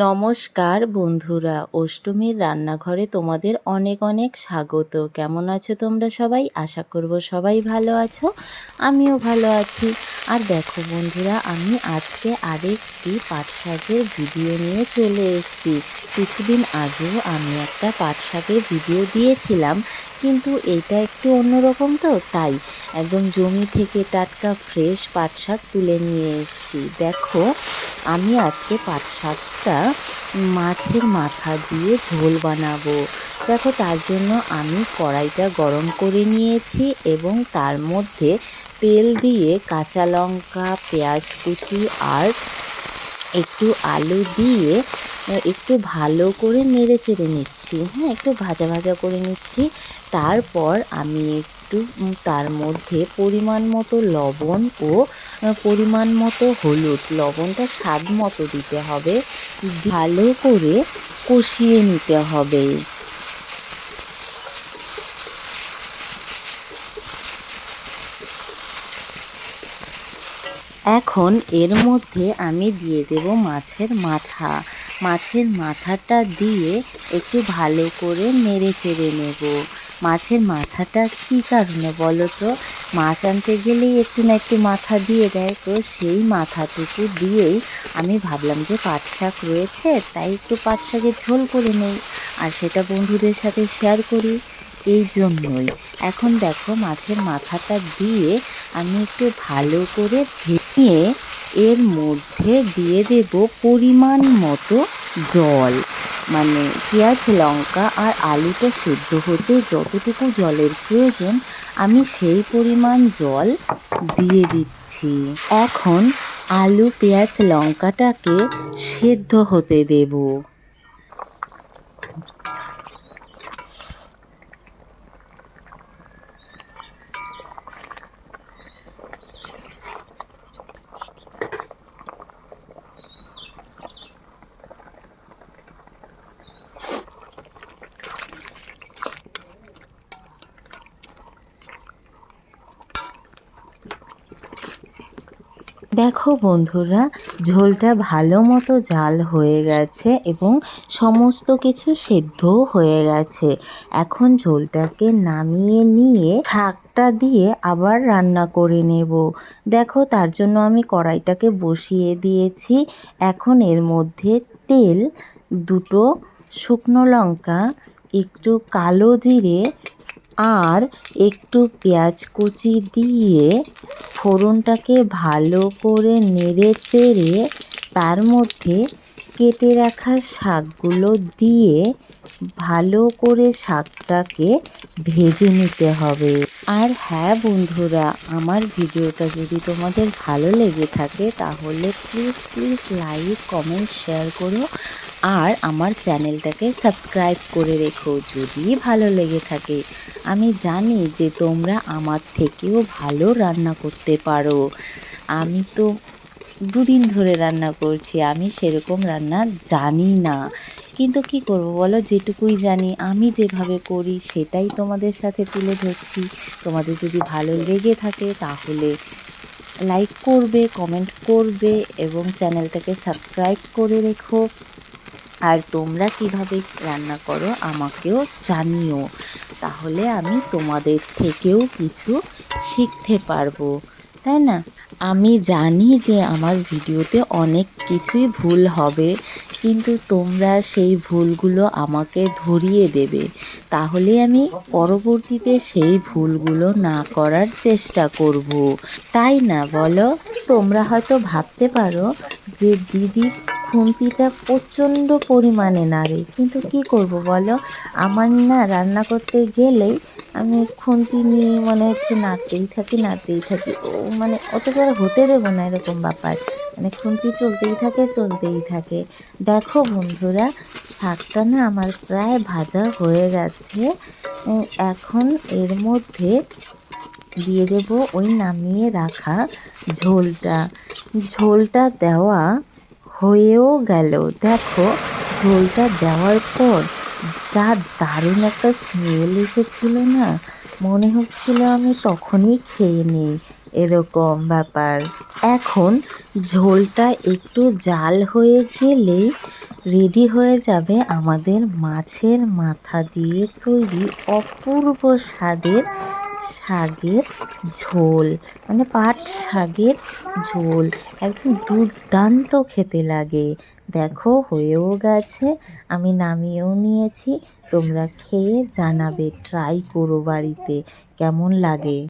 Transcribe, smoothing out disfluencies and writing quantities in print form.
নমস্কার বন্ধুরা, অষ্টমীর রান্নাঘরে তোমাদের অনেক অনেক স্বাগত। কেমন আছো তোমরা সবাই? আশা করব সবাই ভালো আছো, আমিও ভালো আছি। আর দেখো বন্ধুরা, আমি আজকে আরেকটি পাট শাকের ভিডিও নিয়ে চলে এসেছি। কিছুদিন আগেও আমি একটা পাট শাকের ভিডিও দিয়েছিলাম, কিন্তু এটা একটু অন্যরকম, তো তাই একদম জমি থেকে টাটকা ফ্রেশ পাট শাক তুলে নিয়ে এসেছি। দেখো, আমি আজকে পাট শাকটা মাছের মাথা দিয়ে ঝোল বানাবো। দেখো, তার জন্য আমি কড়াইটা গরম করে নিয়েছি এবং তার মধ্যে তেল দিয়ে কাঁচা লঙ্কা, পেঁয়াজ কুচি আর একটু আলু দিয়ে একটু ভালো করে নেড়ে চেড়ে নিচ্ছি। হ্যাঁ, একটু ভাজা ভাজা করে নিচ্ছি। তারপর আমি একটু তার মধ্যে পরিমাণ মতো লবণ ও পরিমাণ মতো হলুদ, লবণটা স্বাদ মতো দিতে হবে, ভালো করে কষিয়ে নিতে হবে। এখন এর মধ্যে আমি দিয়ে দেব মাছের মাথা। মাছের মাথাটা দিয়ে একটু ভালো করে নেড়ে চেড়ে নেব। মাছের মাথাটা কী কারণে বলো তো? মাছ আনতে গেলেই একটু না একটু মাথা দিয়ে দেয়, তো সেই মাথাটুকু দিয়েই আমি ভাবলাম যে পাট শাক রয়েছে, তাই একটু পাট শাকের ঝোল করে নেই আর সেটা বন্ধুদের সাথে শেয়ার করি, এই জন্যই। এখন দেখো, মাছের মাথাটা দিয়ে আমি একটু ভালো করে ভেঙে এর মধ্যে দিয়ে দেব পরিমাণ মতো জল। মানে পেঁয়াজ, লঙ্কা আর আলুটা সেদ্ধ হতে যতটুকু জলের প্রয়োজন আমি সেই পরিমাণ জল দিয়ে দিচ্ছি। এখন আলু, পেঁয়াজ, লঙ্কাটাকে সেদ্ধ হতে দেব। দেখো বন্ধুরা, ঝোলটা ভালো মতো জাল হয়ে গেছে এবং সমস্ত কিছু সেদ্ধও হয়ে গেছে। এখন ঝোলটাকে নামিয়ে নিয়ে শাকটা দিয়ে আবার রান্না করে নেব। দেখো, তার জন্য আমি কড়াইটাকে বসিয়ে দিয়েছি। এখন এর মধ্যে তেল, দুটো শুকনো লঙ্কা, একটু কালো জিরে আর একটু পেঁয়াজ কুচি দিয়ে ফোড়নটাকে ভালো করে নেড়ে চেড়ে তার মধ্যে কেটে রাখা শাকগুলো দিয়ে ভালো করে শাকটাকে ভেজে নিতে হবে। আর হ্যাঁ বন্ধুরা, আমার ভিডিওটা যদি তোমাদের ভালো লেগে থাকে তাহলে please please like, comment, share করো আর আমার চ্যানেলটাকে সাবস্ক্রাইব করে রেখো যদি ভালো লেগে থাকে। আমি জানি যে তোমরা আমার থেকেও ভালো রান্না করতে পারো। আমি তো দুদিন ধরে রান্না করছি, আমি সেরকম রান্না জানি না, কিন্তু কি করব বলো, যেটুকুই জানি আমি যেভাবে করি সেটাই তোমাদের সাথে তুলে ধরছি। তোমাদের যদি ভালো লেগে থাকে তাহলে লাইক করবে, কমেন্ট করবে এবং চ্যানেলটাকে সাবস্ক্রাইব করে রেখো। আর তোমরা কিভাবে রান্না করো আমাকেও জানিও, তাহলে আমি তোমাদের থেকেও কিছু শিখতে পারবো, তাই না? আমি জানি যে আমার ভিডিওতে অনেক কিছুই ভুল হবে, কিন্তু তোমরা সেই ভুলগুলো আমাকে ধরিয়ে দেবে, তাহলে আমি পরবর্তীতে সেই ভুলগুলো না করার চেষ্টা করব, তাই না বলো? তোমরা হয়তো ভাবতে পারো যে দিদির খুন্তিটা প্রচণ্ড পরিমাণে নাড়ে, কিন্তু কি করব বলো, আমার না রান্না করতে গেলেই আমি খুন্তি নিয়ে মনে হচ্ছে নাড়তেই থাকি। ও মানে অতটা হতে দেবো না, এরকম ব্যাপার। মানে খুন্তি চলতেই থাকে। দেখো বন্ধুরা, শাকটা না আমার প্রায় ভাজা হয়ে গেছে। এখন এর মধ্যে দিয়ে দেব ওই নামিয়ে রাখা ঝোলটা। ঝোলটা দেওয়া হয়েও গেল। দেখো, ঝোলটা দেওয়ার পর যা দারুণ একটা স্মেল এসেছিল না, মনে হচ্ছিল আমি তখনই খেয়ে নিই। এরকম ব্যাপার। এখন ঝোলটা একটু জাল হয়ে গেলেই রেডি হয়ে যাবে আমাদের মাছের মাথা দিয়ে তৈরি অপূর্ব স্বাদের শাকের ঝোল, মানে পাট শাকের ঝোল। একদম দুর্দান্ত খেতে লাগে। দেখো হয়েও গেছে, আমি নামিয়েও নিয়েছি। তোমরা খেয়ে জানাবে, ট্রাই করো বাড়িতে কেমন লাগে।